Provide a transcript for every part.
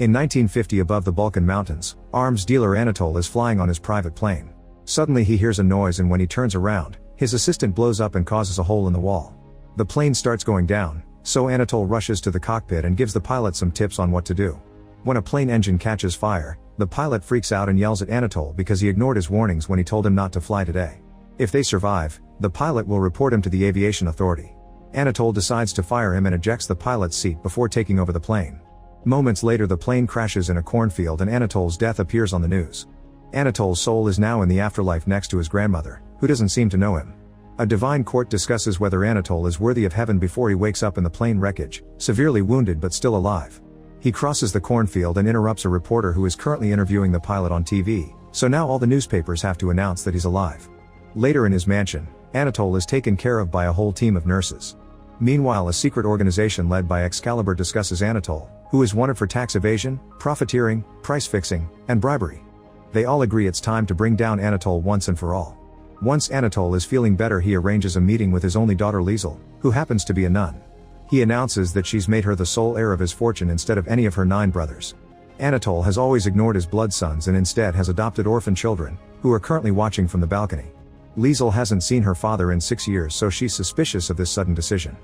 In 1950, above the Balkan Mountains, arms dealer Anatol is flying on his private plane. Suddenly he hears a noise, and when he turns around, his assistant blows up and causes a hole in the wall. The plane starts going down, so Anatol rushes to the cockpit and gives the pilot some tips on what to do. When a plane engine catches fire, the pilot freaks out and yells at Anatol because he ignored his warnings when he told him not to fly today. If they survive, the pilot will report him to the aviation authority. Anatol decides to fire him and ejects the pilot's seat before taking over the plane. Moments later, the plane crashes in a cornfield and Anatol's death appears on the news. Anatol's soul is now in the afterlife next to his grandmother, who doesn't seem to know him. A divine court discusses whether Anatol is worthy of heaven before he wakes up in the plane wreckage, severely wounded but still alive. He crosses the cornfield and interrupts a reporter who is currently interviewing the pilot on TV, so now all the newspapers have to announce that he's alive. Later in his mansion, Anatol is taken care of by a whole team of nurses. Meanwhile, a secret organization led by Excalibur discusses Anatol, who is wanted for tax evasion, profiteering, price fixing, and bribery. They all agree it's time to bring down Anatol once and for all. Once Anatol is feeling better, he arranges a meeting with his only daughter Liesl, who happens to be a nun. He announces that she's made her the sole heir of his fortune instead of any of her 9 brothers. Anatol has always ignored his blood sons and instead has adopted orphan children, who are currently watching from the balcony. Liesl hasn't seen her father in 6 years, so she's suspicious of this sudden decision.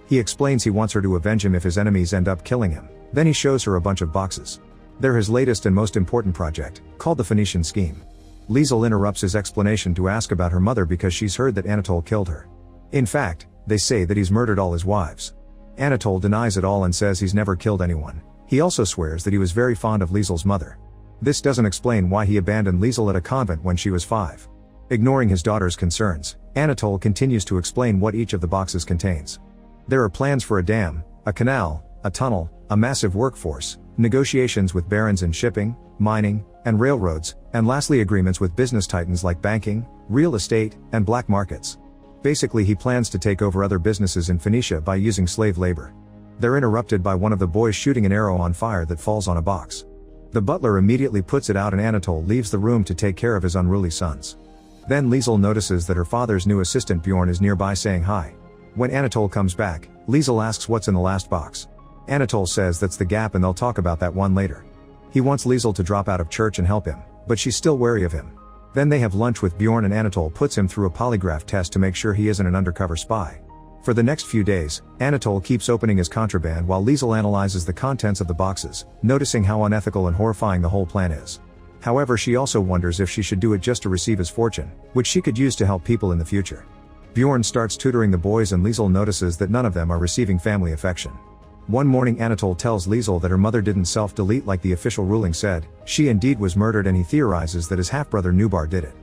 He explains he wants her to avenge him if his enemies end up killing him. Then he shows her a bunch of boxes. They're his latest and most important project, called the Phoenician Scheme. Liesl interrupts his explanation to ask about her mother because she's heard that Anatol killed her. In fact, they say that he's murdered all his wives. Anatol denies it all and says he's never killed anyone. He also swears that he was very fond of Liesl's mother. This doesn't explain why he abandoned Liesl at a convent when she was 5. Ignoring his daughter's concerns, Anatol continues to explain what each of the boxes contains. There are plans for a dam, a canal, a tunnel, a massive workforce, negotiations with barons in shipping, mining, and railroads, and lastly agreements with business titans like banking, real estate, and black markets. Basically, he plans to take over other businesses in Phoenicia by using slave labor. They're interrupted by one of the boys shooting an arrow on fire that falls on a box. The butler immediately puts it out and Anatol leaves the room to take care of his unruly sons. Then Liesl notices that her father's new assistant Bjorn is nearby saying hi. When Anatol comes back, Liesl asks what's in the last box. Anatol says that's the gap and they'll talk about that one later. He wants Liesl to drop out of church and help him, but she's still wary of him. Then they have lunch with Bjorn and Anatol puts him through a polygraph test to make sure he isn't an undercover spy. For the next few days, Anatol keeps opening his contraband while Liesl analyzes the contents of the boxes, noticing how unethical and horrifying the whole plan is. However, she also wonders if she should do it just to receive his fortune, which she could use to help people in the future. Bjorn starts tutoring the boys and Liesl notices that none of them are receiving family affection. One morning Anatol tells Liesl that her mother didn't self-delete like the official ruling said, she indeed was murdered, and he theorizes that his half-brother Nubar did it.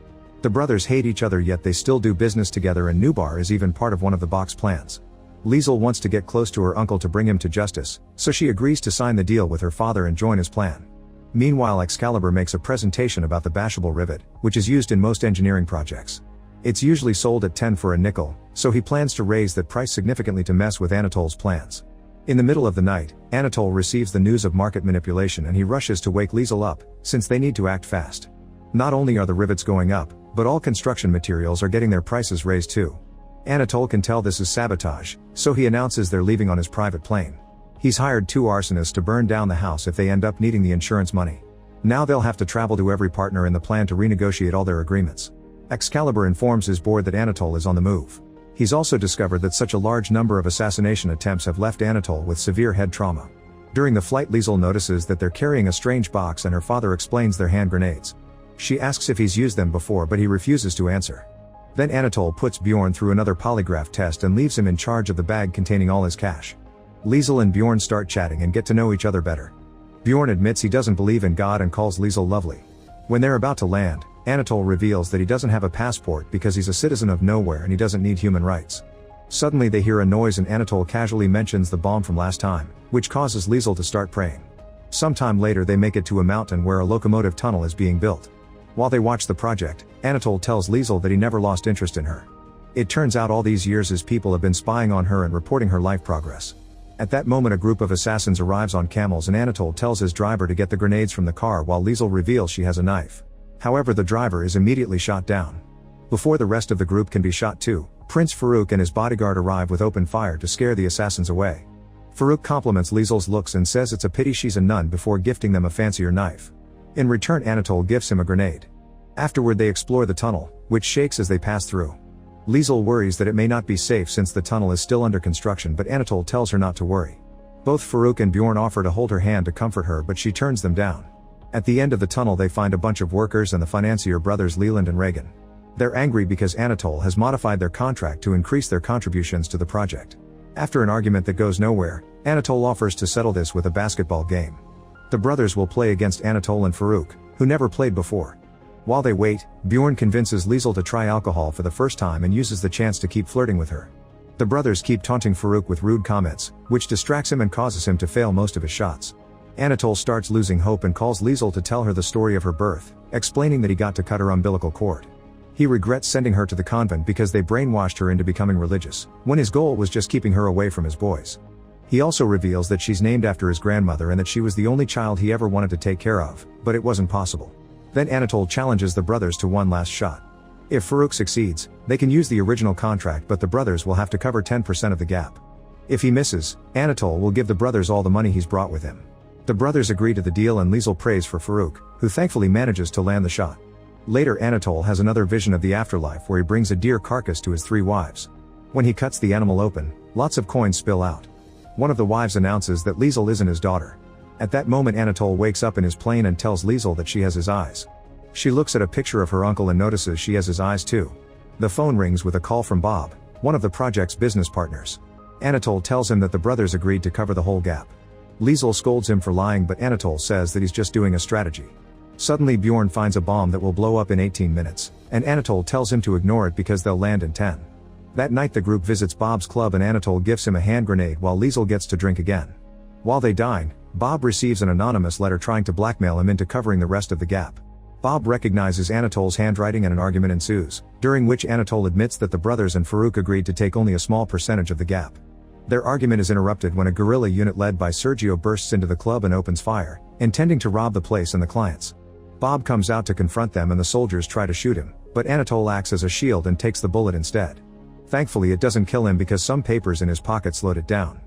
The brothers hate each other, yet they still do business together, and Nubar is even part of one of the box plans. Liesl wants to get close to her uncle to bring him to justice, so she agrees to sign the deal with her father and join his plan. Meanwhile, Excalibur makes a presentation about the bashable rivet, which is used in most engineering projects. It's usually sold at 10 for a nickel, so he plans to raise that price significantly to mess with Anatol's plans. In the middle of the night, Anatol receives the news of market manipulation and he rushes to wake Liesl up, since they need to act fast. Not only are the rivets going up, but all construction materials are getting their prices raised too. Anatol can tell this is sabotage, so he announces they're leaving on his private plane. He's hired 2 arsonists to burn down the house if they end up needing the insurance money. Now they'll have to travel to every partner in the plan to renegotiate all their agreements. Excalibur informs his board that Anatol is on the move. He's also discovered that such a large number of assassination attempts have left Anatol with severe head trauma. During the flight, Liesl notices that they're carrying a strange box and her father explains they're hand grenades. She asks if he's used them before, but he refuses to answer. Then Anatol puts Bjorn through another polygraph test and leaves him in charge of the bag containing all his cash. Liesl and Bjorn start chatting and get to know each other better. Bjorn admits he doesn't believe in God and calls Liesl lovely. When they're about to land, Anatol reveals that he doesn't have a passport because he's a citizen of nowhere and he doesn't need human rights. Suddenly they hear a noise and Anatol casually mentions the bomb from last time, which causes Liesl to start praying. Sometime later they make it to a mountain where a locomotive tunnel is being built. While they watch the project, Anatol tells Liesl that he never lost interest in her. It turns out all these years his people have been spying on her and reporting her life progress. At that moment a group of assassins arrives on camels and Anatol tells his driver to get the grenades from the car while Liesl reveals she has a knife. However, the driver is immediately shot down. Before the rest of the group can be shot too, Prince Farouk and his bodyguard arrive with open fire to scare the assassins away. Farouk compliments Liesl's looks and says it's a pity she's a nun before gifting them a fancier knife. In return, Anatole gives him a grenade. Afterward they explore the tunnel, which shakes as they pass through. Liesl worries that it may not be safe since the tunnel is still under construction, but Anatole tells her not to worry. Both Farouk and Bjorn offer to hold her hand to comfort her, but she turns them down. At the end of the tunnel they find a bunch of workers and the financier brothers Leland and Reagan. They're angry because Anatole has modified their contract to increase their contributions to the project. After an argument that goes nowhere, Anatole offers to settle this with a basketball game. The brothers will play against Anatole and Farouk, who never played before. While they wait, Bjorn convinces Liesl to try alcohol for the first time and uses the chance to keep flirting with her. The brothers keep taunting Farouk with rude comments, which distracts him and causes him to fail most of his shots. Anatole starts losing hope and calls Liesl to tell her the story of her birth, explaining that he got to cut her umbilical cord. He regrets sending her to the convent because they brainwashed her into becoming religious, when his goal was just keeping her away from his boys. He also reveals that she's named after his grandmother and that she was the only child he ever wanted to take care of, but it wasn't possible. Then Anatole challenges the brothers to one last shot. If Farouk succeeds, they can use the original contract, but the brothers will have to cover 10% of the gap. If he misses, Anatole will give the brothers all the money he's brought with him. The brothers agree to the deal and Liesl prays for Farouk, who thankfully manages to land the shot. Later Anatole has another vision of the afterlife where he brings a deer carcass to his 3 wives. When he cuts the animal open, lots of coins spill out. One of the wives announces that Liesl isn't his daughter. At that moment Anatole wakes up in his plane and tells Liesl that she has his eyes. She looks at a picture of her uncle and notices she has his eyes too. The phone rings with a call from Bob, one of the project's business partners. Anatole tells him that the brothers agreed to cover the whole gap. Liesl scolds him for lying, but Anatole says that he's just doing a strategy. Suddenly Bjorn finds a bomb that will blow up in 18 minutes, and Anatole tells him to ignore it because they'll land in 10. That night the group visits Bob's club and Anatole gives him a hand grenade while Liesl gets to drink again. While they dine, Bob receives an anonymous letter trying to blackmail him into covering the rest of the gap. Bob recognizes Anatole's handwriting and an argument ensues, during which Anatole admits that the brothers and Farouk agreed to take only a small percentage of the gap. Their argument is interrupted when a guerrilla unit led by Sergio bursts into the club and opens fire, intending to rob the place and the clients. Bob comes out to confront them and the soldiers try to shoot him, but Anatole acts as a shield and takes the bullet instead. Thankfully it doesn't kill him because some papers in his pocket slowed it down.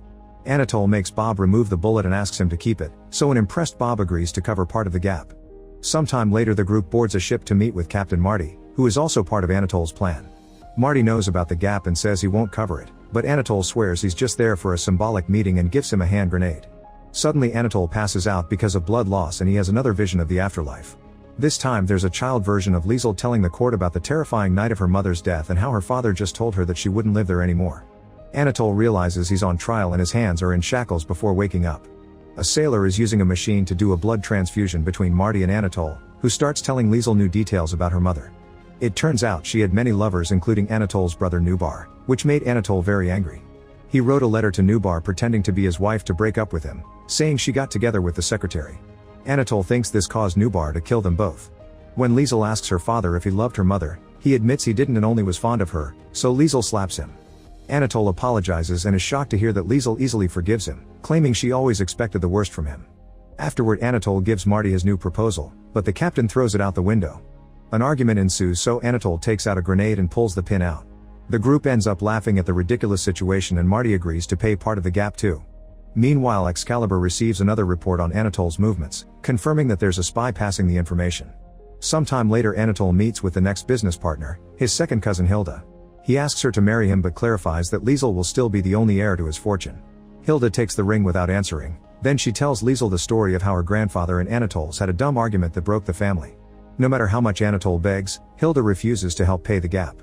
Anatole makes Bob remove the bullet and asks him to keep it, so an impressed Bob agrees to cover part of the gap. Sometime later the group boards a ship to meet with Captain Marty, who is also part of Anatole's plan. Marty knows about the gap and says he won't cover it, but Anatole swears he's just there for a symbolic meeting and gives him a hand grenade. Suddenly Anatole passes out because of blood loss and he has another vision of the afterlife. This time there's a child version of Liesl telling the court about the terrifying night of her mother's death and how her father just told her that she wouldn't live there anymore. Anatole realizes he's on trial and his hands are in shackles before waking up. A sailor is using a machine to do a blood transfusion between Marty and Anatole, who starts telling Liesl new details about her mother. It turns out she had many lovers including Anatole's brother Nubar, which made Anatole very angry. He wrote a letter to Nubar pretending to be his wife to break up with him, saying she got together with the secretary. Anatole thinks this caused Nubar to kill them both. When Liesl asks her father if he loved her mother, he admits he didn't and only was fond of her, so Liesl slaps him. Anatole apologizes and is shocked to hear that Liesl easily forgives him, claiming she always expected the worst from him. Afterward Anatole gives Marty his new proposal, but the captain throws it out the window. An argument ensues, so Anatole takes out a grenade and pulls the pin out. The group ends up laughing at the ridiculous situation and Marty agrees to pay part of the gap too. Meanwhile Excalibur receives another report on Anatole's movements, confirming that there's a spy passing the information. Sometime later Anatole meets with the next business partner, his second cousin Hilda. He asks her to marry him but clarifies that Liesl will still be the only heir to his fortune. Hilda takes the ring without answering, then she tells Liesl the story of how her grandfather and Anatole's had a dumb argument that broke the family. No matter how much Anatole begs, Hilda refuses to help pay the gap.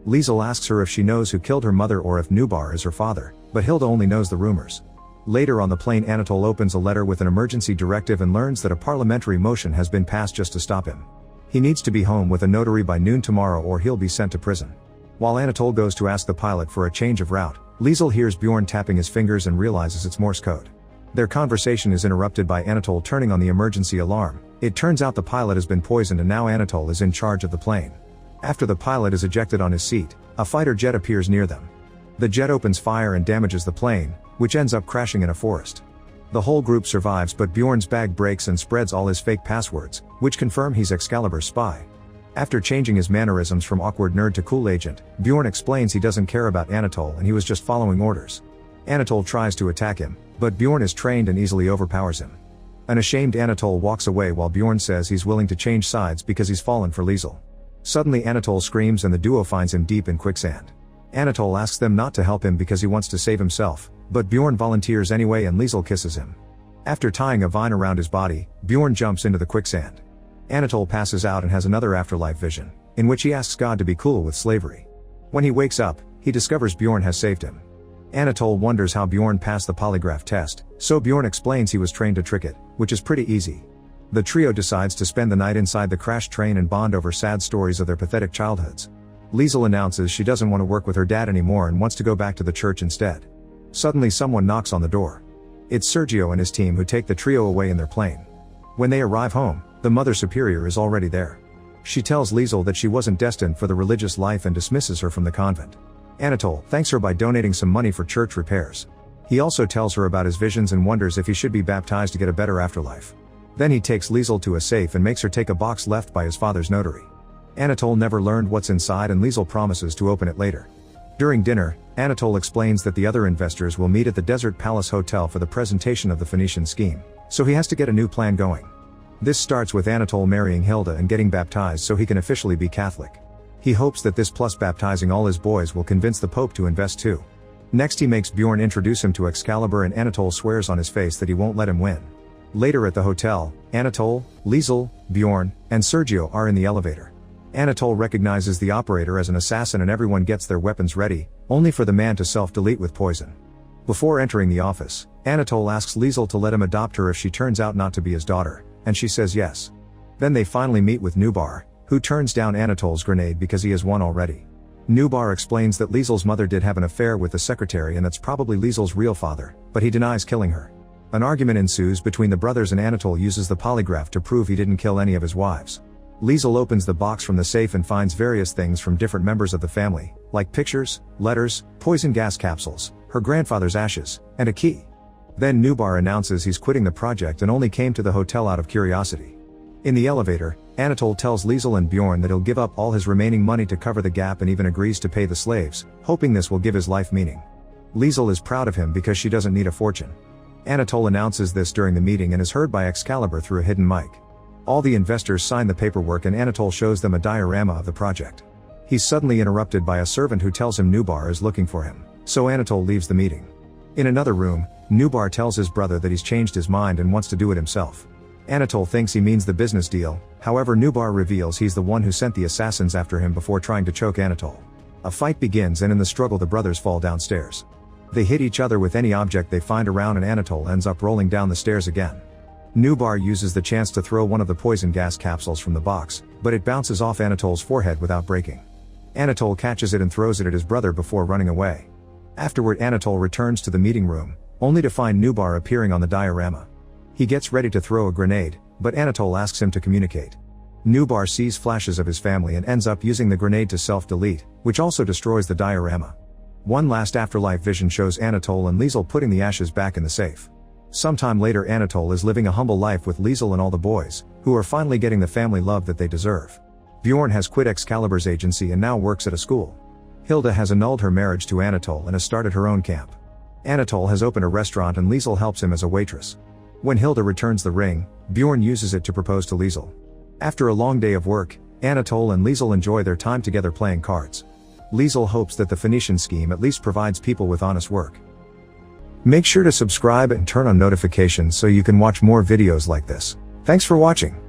Liesl asks her if she knows who killed her mother or if Nubar is her father, but Hilda only knows the rumors. Later on the plane Anatole opens a letter with an emergency directive and learns that a parliamentary motion has been passed just to stop him. He needs to be home with a notary by noon tomorrow or he'll be sent to prison. While Anatole goes to ask the pilot for a change of route, Liesl hears Bjorn tapping his fingers and realizes it's Morse code. Their conversation is interrupted by Anatole turning on the emergency alarm. It turns out the pilot has been poisoned and now Anatole is in charge of the plane. After the pilot is ejected on his seat, a fighter jet appears near them. The jet opens fire and damages the plane, which ends up crashing in a forest. The whole group survives but Bjorn's bag breaks and spreads all his fake passwords, which confirm he's Excalibur's spy. After changing his mannerisms from awkward nerd to cool agent, Bjorn explains he doesn't care about Anatole and he was just following orders. Anatole tries to attack him, but Bjorn is trained and easily overpowers him. An ashamed Anatole walks away while Bjorn says he's willing to change sides because he's fallen for Liesl. Suddenly Anatole screams and the duo finds him deep in quicksand. Anatole asks them not to help him because he wants to save himself, but Bjorn volunteers anyway and Liesl kisses him. After tying a vine around his body, Bjorn jumps into the quicksand. Anatole passes out and has another afterlife vision, in which he asks God to be cool with slavery. When he wakes up, he discovers Bjorn has saved him. Anatole wonders how Bjorn passed the polygraph test, so Bjorn explains he was trained to trick it, which is pretty easy. The trio decides to spend the night inside the crashed train and bond over sad stories of their pathetic childhoods. Liesl announces she doesn't want to work with her dad anymore and wants to go back to the church instead. Suddenly someone knocks on the door. It's Sergio and his team who take the trio away in their plane. When they arrive home, the Mother Superior is already there. She tells Liesl that she wasn't destined for the religious life and dismisses her from the convent. Anatole thanks her by donating some money for church repairs. He also tells her about his visions and wonders if he should be baptized to get a better afterlife. Then he takes Liesl to a safe and makes her take a box left by his father's notary. Anatole never learned what's inside and Liesl promises to open it later. During dinner, Anatole explains that the other investors will meet at the Desert Palace Hotel for the presentation of the Phoenician Scheme, so he has to get a new plan going. This starts with Anatole marrying Hilda and getting baptized so he can officially be Catholic. He hopes that this plus baptizing all his boys will convince the Pope to invest too. Next he makes Bjorn introduce him to Excalibur and Anatole swears on his face that he won't let him win. Later at the hotel, Anatole, Liesl, Bjorn, and Sergio are in the elevator. Anatole recognizes the operator as an assassin and everyone gets their weapons ready, only for the man to self-delete with poison. Before entering the office, Anatole asks Liesl to let him adopt her if she turns out not to be his daughter, and she says yes. Then they finally meet with Nubar, who turns down Anatole's grenade because he has one already. Nubar explains that Liesl's mother did have an affair with the secretary and that's probably Liesl's real father, but he denies killing her. An argument ensues between the brothers and Anatole uses the polygraph to prove he didn't kill any of his wives. Liesl opens the box from the safe and finds various things from different members of the family, like pictures, letters, poison gas capsules, her grandfather's ashes, and a key. Then Nubar announces he's quitting the project and only came to the hotel out of curiosity. In the elevator, Anatole tells Liesl and Bjorn that he'll give up all his remaining money to cover the gap and even agrees to pay the slaves, hoping this will give his life meaning. Liesl is proud of him because she doesn't need a fortune. Anatole announces this during the meeting and is heard by Excalibur through a hidden mic. All the investors sign the paperwork and Anatole shows them a diorama of the project. He's suddenly interrupted by a servant who tells him Nubar is looking for him, so Anatole leaves the meeting. In another room, Nubar tells his brother that he's changed his mind and wants to do it himself. Anatole thinks he means the business deal, however Nubar reveals he's the one who sent the assassins after him before trying to choke Anatole. A fight begins and in the struggle the brothers fall downstairs. They hit each other with any object they find around and Anatole ends up rolling down the stairs again. Nubar uses the chance to throw one of the poison gas capsules from the box, but it bounces off Anatole's forehead without breaking. Anatole catches it and throws it at his brother before running away. Afterward Anatole returns to the meeting room, only to find Nubar appearing on the diorama. He gets ready to throw a grenade, but Anatole asks him to communicate. Nubar sees flashes of his family and ends up using the grenade to self-delete, which also destroys the diorama. One last afterlife vision shows Anatole and Liesl putting the ashes back in the safe. Sometime later Anatole is living a humble life with Liesl and all the boys, who are finally getting the family love that they deserve. Bjorn has quit Excalibur's agency and now works at a school. Hilda has annulled her marriage to Anatole and has started her own camp. Anatole has opened a restaurant and Liesl helps him as a waitress. When Hilda returns the ring, Bjorn uses it to propose to Liesl. After a long day of work, Anatole and Liesl enjoy their time together playing cards. Liesl hopes that the Phoenician scheme at least provides people with honest work. Make sure to subscribe and turn on notifications so you can watch more videos like this. Thanks for watching.